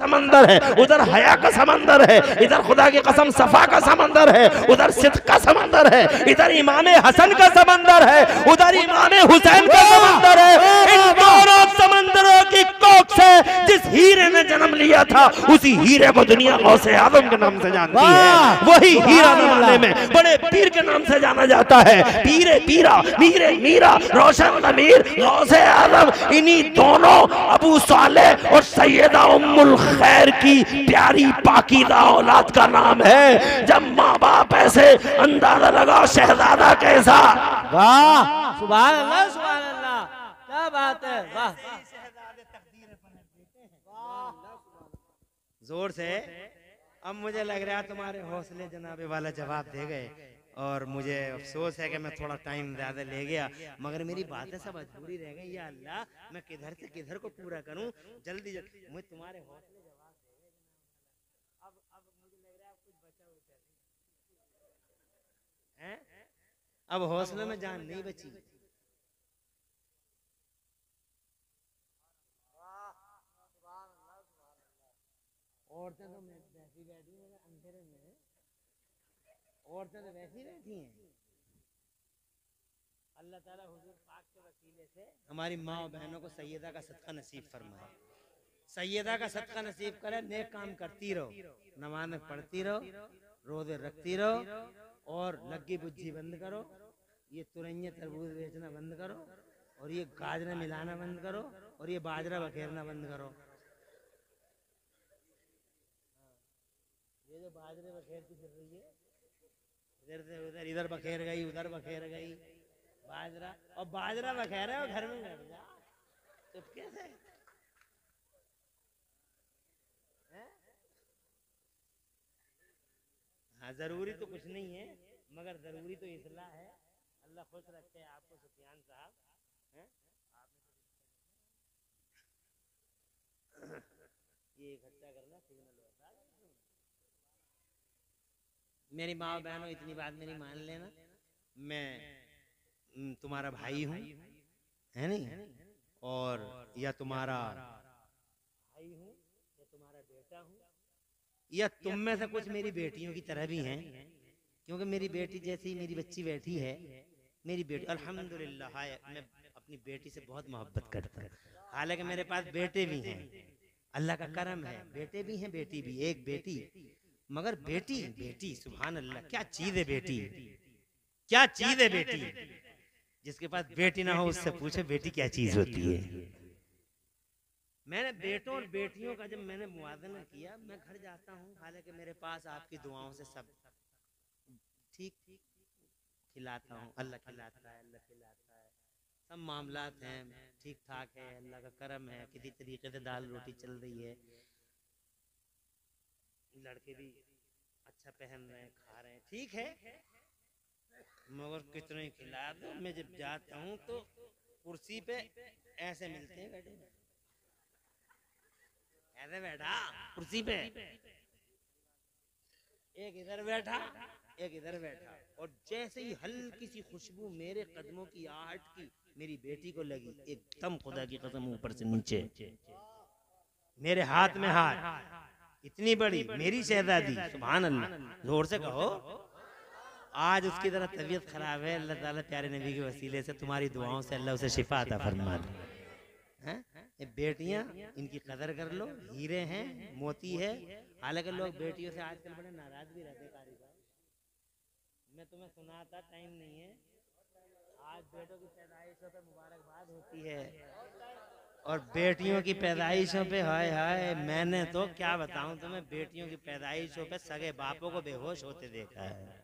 समंदर है, उधर हया का समंदर है, इधर खुदा की कसम सफा का समंदर है, उधर सिद्क का समंदर है, इधर इमाम हसन का समंदर है, उधर इमाम हुसैन का समंदर है। इन दोनों समंदरों की कोख से जिस हीरे ने जन्म लिया था उसी हीरे को दुनिया गौसे आजम के नाम से जानती है। वही हीरा जमाने में बड़े पीर के नाम से जाना जाता है। पीरे पीरा, मीरे मीरा, रोशन अमीर, गौसे आजम, इन्हीं दोनों अबू सालेह और सैयदा उम्मुल खैर की प्यारी पाकीदा औलाद का नाम है। जब माँ बाप ऐसे, अंदाजा लगा शहजादा कैसा। वाह सुभान अल्लाह, सुभान अल्लाह, क्या बात है, वाह। जोर से। अब मुझे लग रहा है तुम्हारे हौसले जनाबे वाला जवाब दे गए और मुझे अफसोस है कि मैं थोड़ा टाइम ज्यादा ले गया, मगर मेरी बातें सब अधूरी रह गई। या अल्लाह, मैं किधर से किधर को पूरा करूं, जल्दी जल्दी। मुझे तुम्हारे हौसले जवाब दे गए। अब मुझे लग रहा है कुछ बचा उचा है, अब हौसले में जान नहीं बची। औरतें तो वैसी बैठी हैं अंधेरे में, औरतें तो वैसी बैठी हैं। अल्लाह ताला हुजूर पाक के वसीले से हमारी माँ और बहनों को सैयदा का सदका नसीब फरमाए, सैयदा का सदका नसीब करे। नेक काम करती रहो, नमाज़ पढ़ती रहो, रोजे रखती रहो और लग्गी बुज्झी बंद करो, ये तुरंगे तरबूज बेचना बंद करो और ये गाजरा मिलाना बंद करो और ये बाजरा बखेरना बंद करो। ये जो बाजरे बखेरती फिर रही है, इधर से उधर, इधर बखेर गई, उधर बखेर गई बाजरा, और बाजरा बखेरा और घर में बैठ जा चुपके से। हाँ, जरूरी तो कुछ नहीं है, मगर जरूरी तो इस्लाह है। अल्लाह खुश रखे आपको सुफियान साहब। ये इकट्ठा करना सिग्नल होता है। मेरी माँ बहनों, इतनी बात मेरी मान लेना, मैं तुम्हारा भाई हूँ, है नहीं, और या तुम्हारा भाई हूँ या तुम्हारा बेटा हूँ, या तुम में से कुछ मेरी बेटियों की तरह भी हैं, क्योंकि मेरी बेटी जैसी मेरी बच्ची बैठी है, मेरी बेटी अल्हम्दुलिल्लाह, मैं अपनी बेटी से बहुत मोहब्बत करता हूँ। हालांकि मेरे पास बेटे भी हैं, अल्लाह का करम है, बेटे भी हैं बेटी भी, एक बेटी, मगर बेटी बेटी सुभान अल्लाह, क्या चीज है बेटी, क्या चीज है बेटी। जिसके पास बेटी ना हो उससे पूछे बेटी क्या चीज होती है। मैंने बेटों और बेटियों का जब मैंने मुआवजा किया, मैं घर जाता हूँ, हालांकि मेरे पास आपकी दुआओं से सब ठीक खिलाता हूँ, अल्लाह खिलाता है, अल्लाह खिलाता है, सब मामलात हैं ठीक ठाक है, अल्लाह का करम है, किसी तरीके से दाल रोटी चल रही है, लड़के भी अच्छा पहन रहे हैं, खा रहे हैं, ठीक है, मगर कितने खिला दो। मैं जब जाता हूँ तो कुर्सी पे ऐसे मिलते हैं बैठे, ऐसे बैठा कुर्सी पे, एक इधर बैठा एक इधर बैठा, और जैसे ही हल्की सी खुशबू मेरे कदमों की आहट की मेरी बेटी को लगी, एकदम खुदा की कसम ऊपर से नीचे मेरे हाथ में हाथ, इतनी बड़ी मेरी शहजादी, सुभान अल्लाह, जोर से कहो। आज उसकी तरह तबीयत खराब है, अल्लाह ताला प्यारे नबी के वसीले से तुम्हारी दुआओं से अल्लाह उसे शिफा अता फरमा दे। बेटियां, इनकी कदर कर लो, हीरे हैं, मोती है। हालांकि लोग बेटियों से आजकल बड़े नाराज भी रहते कारी साहब, मैं तुम्हें सुनाता, टाइम नहीं है। आज बेटों की पैदाइशों पे मुबारकबाद होती है और बेटियों की पैदाइशों पे हाय हाय, मैंने तो क्या बताऊं तुम्हें, बेटियों की पैदाइशों पे सगे बापों को बेहोश होते देखा है,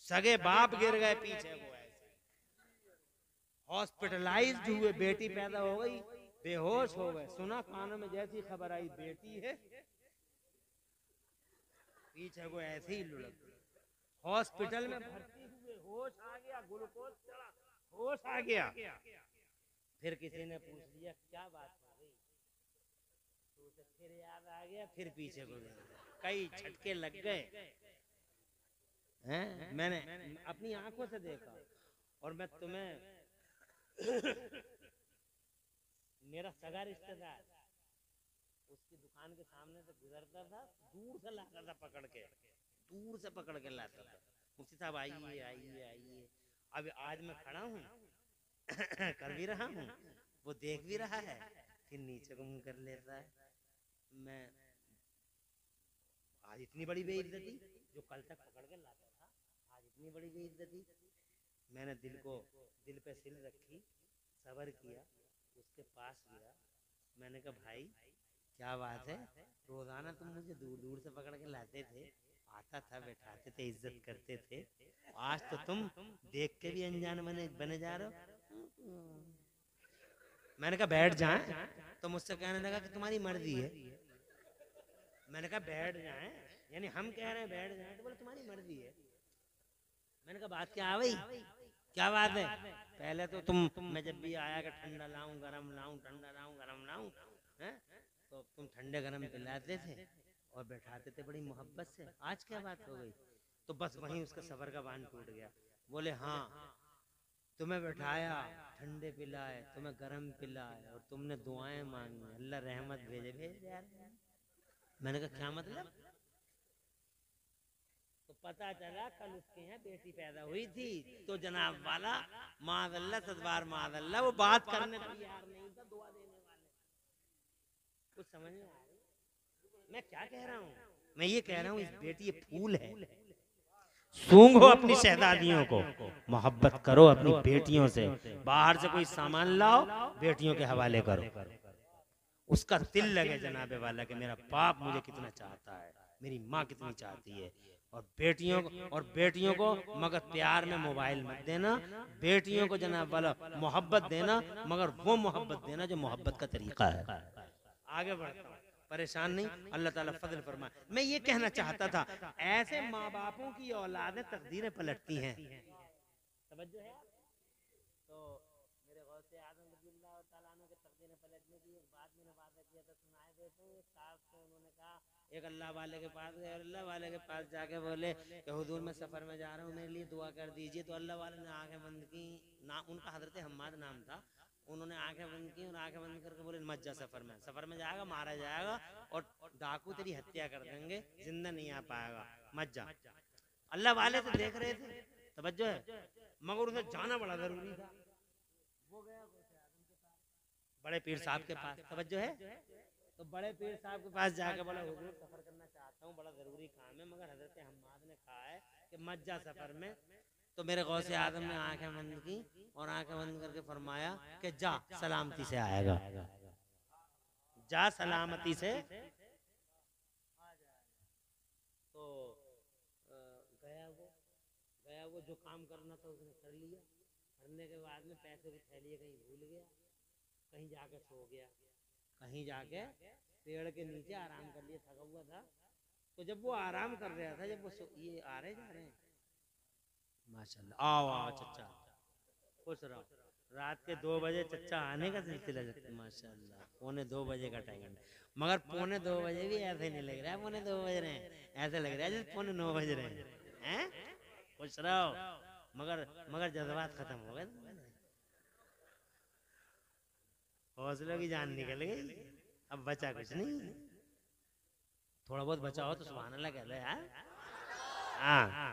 सगे बाप गिर गए पीछे, वो ऐसे हॉस्पिटलाइज्ड हुए, बेटी पैदा हो गई बेहोश हो गए, सुना कानों में जैसी खबर आई बेटी है, पीछे को ऐसे ही लुढ़क गई, हॉस्पिटल में भर्ती हुए, होश आ गया, ग्लूकोज चढ़ा, होश आ गया, फिर किसी ने पूछ लिया क्या बात हो गई, तो उसे फिर याद आ गया, फिर पीछे को गया, कई झटके लग गए हैं। मैंने अपनी आंखों से देखा, और मैं तुम्हें मेरा सगा रिश्तेदार उसकी दुकान के सामने से गुजरता था, दूर से लाता था पकड़ के, दूर से पकड़ के लाता था। मुफ्ती साहब आइए आइए आइए। अब आज मैं खड़ा हूँ कर भी रहा हूँ, वो देख भी रहा है, फिर नीचे को मुंह कर लेता है। मैं आज इतनी बड़ी बेइज्जती, जो कल तक पकड़ के लाता था, आज इतनी बड़ी बेइज्जती। मैंने दिल पे सिल रखी, सबर किया, उसके पास गया। मैंने कहा भाई क्या बात है, रोजाना तुम मुझे दूर दूर से पकड़ के लाते थे, आता था, बैठाते थे, इज्जत करते थे, आज तो तुम देख के भी अनजान बने जा रहे हो। मैंने कहा बैठ जाए, तो मुझसे कहने लगा कि तुम्हारी मर्जी है। मैंने कहा बैठ जाए, यानी हम कह रहे हैं बैठ जाए, तो बोले तुम्हारी मर्जी है। मैंने कहा बात क्या भाई, क्या बात है? पहले तो तुम मैं जब भी आया कि ठंडा लाऊं गरम लाऊं, ठंडा लाऊं गरम लाऊं, हैं तो तुम ठंडे गरम पिलाते थे और बैठाते थे बड़ी मोहब्बत से, आज क्या बात हो गई? तो बस वहीं उसका सफर का बांध टूट गया। बोले हाँ, तुम्हें बैठाया, ठंडे पिलाए, तुम्हें गरम पिलाए, और तुमने दुआएं मांगी, अल्लाह रहमत भेज यार। मैंने कहा क्या मतलब? तो पता चला कल उसके यहाँ बेटी पैदा हुई थी, तो जनाब वाला मादल्ला सदवार मादल्ला, वो बात करने को तैयार नहीं था, दुआ देने वाले। कुछ समझ में आ रही मैं क्या कह रहा हूँ? मैं ये कह रहा हूँ इस बेटी ये फूल है, सूंघो अपनी शहजादियों को, मोहब्बत करो अपनी बेटियों से, बाहर से कोई सामान लाओ, बेटियों के हवाले करो, उसका दिल लगे जनाबे वाला कि मेरा बाप मुझे कितना चाहता है, मेरी माँ कितनी चाहती है। और बेटियों को मगर प्यार में मोबाइल मत देना, बेटियों को जनाब वाला मोहब्बत देना, मगर वो मोहब्बत देना जो मोहब्बत का तरीका है। आगे बढ़ता हूं, परेशान नहीं, अल्लाह ताला फजल फरमाए। मैं ये कहना चाहता था, ऐसे माँ बापों की औलादें तकदीरें पलटती हैं। तवज्जो है? तो मेरे गौसे आज़म रज़ियल्लाहु ताला अन्हु के तकदीरें पलटने की एक बात मैंने वादा किया था, सुनाए देता हूं। साहब से उन्होंने कहा, एक अल्लाह वाले के पास गए, अल्लाह वाले के पास जाके बोले कि हुजूर मैं सफर में जा रहा हूँ, मेरे लिए दुआ कर दीजिए। तो अल्लाह वाले ने आंखें बंद की, ना उनका हजरत हम्माद नाम था, उन्होंने आंखें बंद की और आंखें बंद करके बोले मत जा, सफर में जाएगा, मारा जाएगा और डाकू तेरी हत्या कर देंगे, जिंदा नहीं आ पाएगा, मत जा। अल्लाह वाले तो देख रहे थे, तवज्जो है, मगर उसे जाना बड़ा जरूरी था। वो गया बड़े पीर साहब के पास, तवज्जो है, तो बड़े पीर साहब के पास जाके बोला हुजूर सफर करना चाहता हूँ, बड़ा जरूरी काम है, मगर हजरत हम्माद ने कहा है कि मत जा सफर में। तो मेरे गौसे आदम ने आंखें बंद की और आंखें बंद करके फरमाया कि जा सलामती से आएगा, जा सलामती से। तो गया वो जो काम करना था उसने कर लिया, करने के बाद में पैसे की थैली कहीं भूल गया, कहीं जाके सो गया, कहीं जाके पेड़ के नीचे आराम कर लिया, थका हुआ था। तो जब वो आराम कर रहा था, जब वो ये आ रहे जा रहे हैं, माशाल्लाह, आओ आओ चच्चा, खुश रहो। रात के 2 बजे चच्चा आने का सिलसिला, माशाल्लाह, 1:45 बजे का टाइम, मगर 1:45 बजे भी ऐसे नहीं लग रहा है 1:45 बज रहे हैं, ऐसे लग रहा है जैसे 9:45 बज रहे हैं। खुश रहो, मगर जज्बात खत्म हो गए, हौसलों की जान निकल गई, अब बचा कुछ नहीं। थोड़ा बहुत बचा हो तो सुभान अल्लाह कह लो यार। हाँ,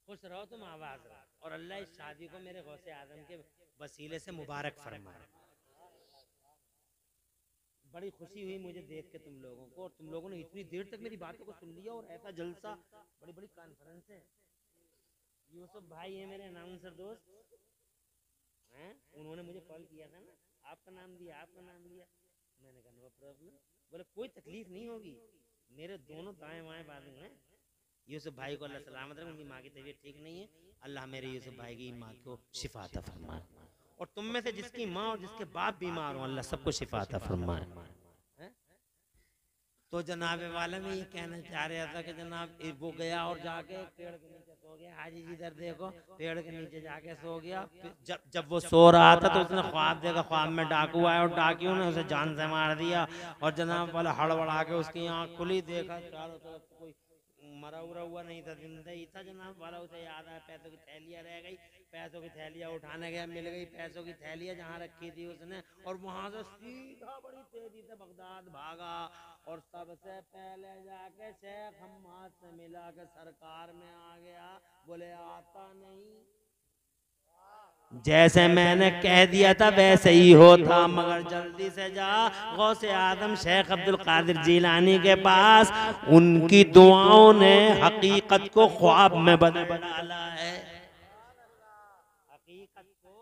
खुश रहो तुम, आवाज रहो, और अल्लाह इस शादी को मेरे गौसे आजम के वसीले से मुबारक फरमाए। बड़ी खुशी हुई मुझे देख के तुम लोगों को, और तुम लोगों ने इतनी देर तक मेरी बातों को सुन लिया, और ऐसा जलसा, बड़ी बड़ी कॉन्फ्रेंस है। यूसुफ भाई है मेरे अनाउंसर दोस्त हैं, उन्होंने मुझे कॉल किया था ना, आपका नाम दिया, मैंने कहा नो प्रॉब्लम, बोले कोई तकलीफ नहीं होगी, मेरे दोनों दाएं बाएं बाजू हैं। यूसुफ भाई को अल्लाह सलामत रखे, उनकी माँ की तबीयत ठीक नहीं है, अल्लाह मेरे यूसुफ भाई की माँ को शिफा अता फरमाए, और तुम में से जिसकी माँ और जिसके बाप बीमार हो अल्लाह सबको शिफा अता फरमाए। तो जनाबे वाला में ये कहना चाह रहा था कि जनाब वो गया और जाके पेड़ के नीचे सो गया, हाजी जी इधर देखो, पेड़ के नीचे जाके सो गया। जब वो सो रहा था तो उसने ख्वाब देखा, ख्वाब में डाकू आया और डाकियों ने उसे जान से मार दिया, और जनाब वाला हड़बड़ा के उसकी आँख खुली, देखा चारों तरफ कोई मरा उरा हुआ नहीं था, जिंदा ही था जनाब वाला। उसे याद आया पैसों की थैलियाँ रह गई, पैसों की थैलियाँ उठाने गया, मिल गई पैसों की थैलियाँ जहाँ रखी थी उसने, और वहां से सीधा बड़ी तेजी से बगदाद भागा और सबसे पहले जाके शेख हम्माद से मिला के सरकार में आ गया। बोले आता नहीं, जैसे मैंने कह दिया था वैसे ही होता, मगर जल्दी से जा गौसे आदम शेख अब्दुल कादिर जीलानी के पास। उनकी दुआओं ने हकीकत को ख्वाब में बदल डाला है। हकीकत को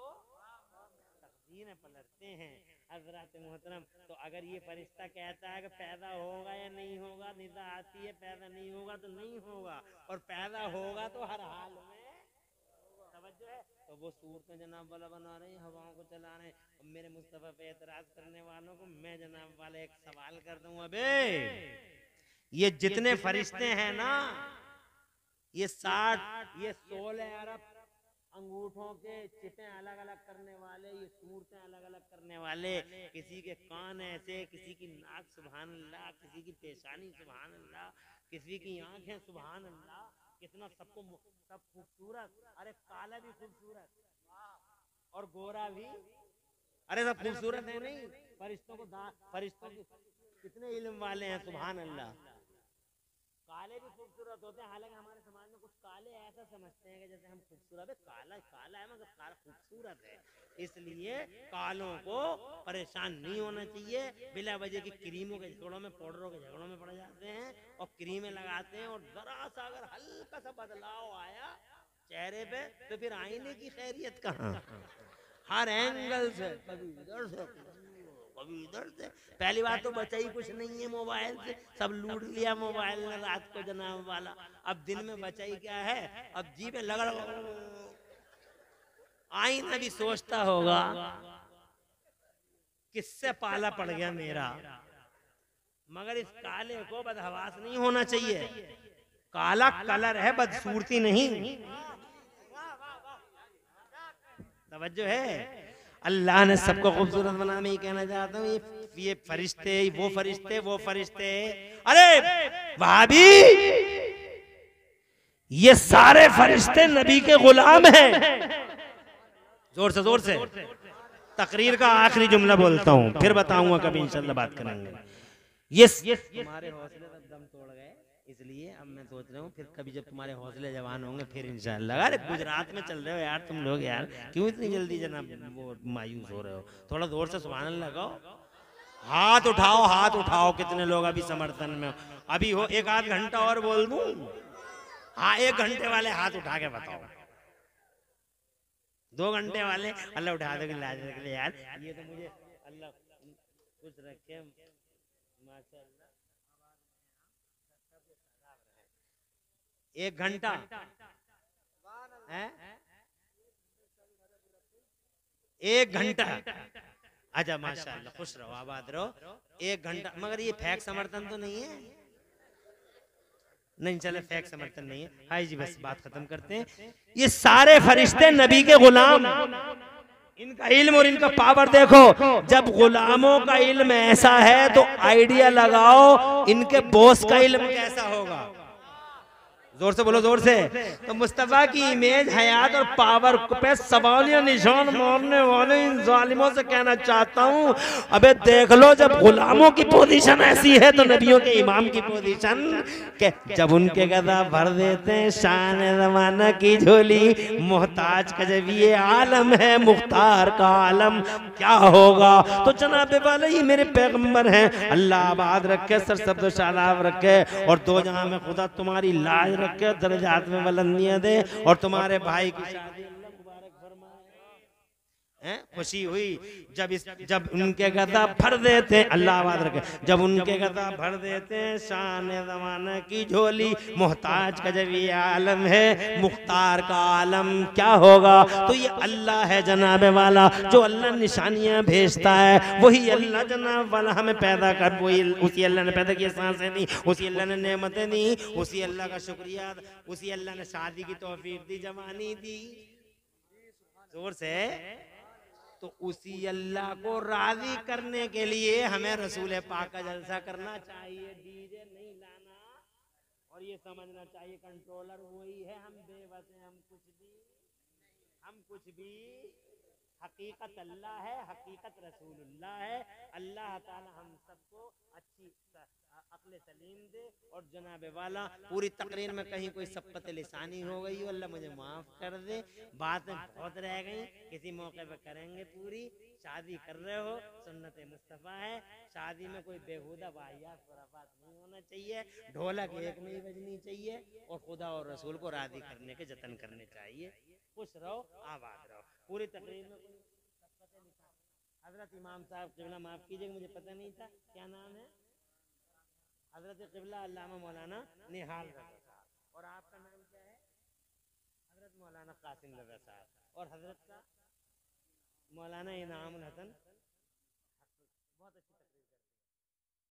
तकदीरें पलटते हैं हजरत मोहतरम। तो अगर ये फरिश्ता कहता है कि पैदा होगा या नहीं होगा, निदा आती है पैदा नहीं होगा तो नहीं होगा, और पैदा होगा तो हर हाल में है। तो वो सूरतें जनाब वाला बना रहे हैं, हवाओं को चला रहे हैं। और मेरे मुस्तफा पे एतराज करने वालों को मैं जनाब वाला एक सवाल कर दूं, अबे ये जितने फरिश्ते हैं ना, ये 16 अरब अंगूठों के चिटें अलग अलग करने वाले, ये सूरतें अलग अलग करने वाले, किसी के कान ऐसे, किसी की नाक सुभान अल्लाह, किसी की पेशानी सुभान अल्लाह, किसी की आंखें सुभान अल्लाह, कितना सबको सब खूबसूरत। अरे काला भी खूबसूरत और गोरा भी, अरे सब खूबसूरत है नहीं। फरिश्तों की कितने इल्म वाले हैं सुभान अल्लाह। काले भी खूबसूरत होते हैं, हालांकि हमारे समाज में कुछ काले ऐसा समझते हैं कि जैसे हम खूबसूरत है, काला काला है मगर काला खूबसूरत है। इसलिए कालों को परेशान नहीं होना चाहिए। बिला वजह की क्रीमों के झगड़ों में, पाउडरों के झगड़ों में पड़ जाते हैं और क्रीमें लगाते हैं, और जरा सा अगर हल्का सा बदलाव आया चेहरे पे तो फिर आईने की खैरियत कहाँ। हर एंगल से, कभी इधर से कभी इधर से। पहली बात तो बचा ही कुछ नहीं है मोबाइल से, सब लूट लिया मोबाइल ने रात को जनाब वाला। अब दिन में बचा ही क्या है, अब जी पे लगा आईना भी सोचता होगा किससे पाला पड़ गया मेरा। मगर इस काले को बदहवास नहीं होना चाहिए। काला कलर है, बदसूरती नहीं। तवज्जो है। अल्लाह ने सबको खूबसूरत बना। मैं ये कहना चाहता हूँ ये फरिश्ते, वो फरिश्ते, अरे भाभी ये सारे फरिश्ते नबी के गुलाम हैं। जोर से तकरीर का आखिरी जुमला बोलता हूँ, फिर बताऊंगा कभी इंशाल्लाह बात करेंगे। ये हमारे हौसले तक दम तोड़ गए, इसलिए अब मैं सोच रहा हूँ फिर कभी जब तुम्हारे हौसले जवान होंगे फिर इंशाल्लाह। अरे गुजरात में चल रहे हो यार तुम लोग, यार क्यों इतनी जल्दी जनाब वो मायूस हो रहे हो। थोड़ा जोर से सुभान अल्लाह लगाओ, हाथ उठाओ। कितने लोग अभी समर्थन में अभी हो? एक आध घंटा और बोल दूं? हाँ, 1 घंटे वाले हाथ उठा के बताओ। 2 घंटे वाले अल्लाह उठा दो लाज रख ले यार। ये तो मुझे अल्लाह कुछ रखे माशाअल्लाह। 1 घंटा है, 1 घंटा। अच्छा माशाअल्लाह, खुश रहो आबाद रहो। 1 घंटा, मगर ये फेक समर्थन तो नहीं है? नहीं चले, फेक समर्थन नहीं है। हाय जी, बस बात खत्म करते हैं। ये सारे फरिश्ते नबी के गुलाम, इनका इल्म और इनका पावर देखो। जब गुलामों का इल्म ऐसा है तो आइडिया लगाओ इनके बॉस का इल्म कैसा होगा। जोर से बोलो, जोर से। तो मुस्तफा की इमेज, हयात और पावर पे सवालिया निशान मारने वाले इन जालिमों से कहना चाहता हूँ, अबे देख लो जब गुलामों की पोजीशन ऐसी है तो नबियों के इमाम की पोजीशन के जब उनके गदा भर देते हैं शान ज़माना की झोली। मोहताज का जब ये आलम है, मुख्तार का आलम क्या होगा। तो जनाबे वाले ही मेरे पैगंबर हैं, अल्लाह आबाद रखे, सरसब्द शादाब रखे, और 2 जहां में खुदा तुम्हारी लाज रखे, दर्जात में बुलंदियां दे, और तुम्हारे भाई की शादी मुबारक फरमाए। खुशी हुई जब उनके गदा भर देते, अल्लाह आबाद रखे, जब उनके गदा भर देते शान ज़माना की झोली। मोहताज का जब ये आलम है, मुख्तार का आलम क्या होगा। तो ये अल्लाह है जनाबे वाला, जो अल्लाह निशानियां भेजता है, वही अल्लाह जनाब वाला हमें पैदा कर, वही उसी अल्लाह ने पैदा किया, सांसें दी, उसी अल्लाह ने नेमतें दी, उसी अल्लाह का शुक्रिया, उसी अल्लाह ने शादी की तौफीक दी, जवानी दी। जोर से। तो उसी अल्लाह को राजी करने के लिए हमें रसूल पाक का जलसा करना चाहिए, डीजे नहीं लाना और ये समझना चाहिए कंट्रोलर वही है, हम बेबस हैं, हम कुछ भी हकीकत अल्लाह है, हकीकत रसूलुल्लाह है। अल्लाह ताला हम सबको अच्छी अक्ल सलीम दे। और जनाब वाला पूरी तकरीर में कहीं कोई सबकत लिसानी हो गई हो, अल्लाह मुझे माफ कर दे, बातें बहुत रह गई, किसी मौके पे करेंगे पूरी। शादी कर रहे हो, सुन्नत मुस्तफ़ा है, शादी में कोई बेहुदा वाहियात खुराफात नहीं होना चाहिए, ढोलक एक में ही बजनी चाहिए और खुदा और रसूल को राजी करने के जतन करने चाहिए। खुश रहो, आबाद रहो। पूरी तकरीर में हजरत इमाम साहब क़िबला, माफ कीजिएगा मुझे पता नहीं था क्या नाम है, हजरत क़िबला अल्लामा मौलाना निहाल रज़ा साहब, और आपका नाम क्या है? हजरत मौलाना कासिम रज़ा साहब, और हजरत का मौलाना इनामुल हसन। बहुत अच्छी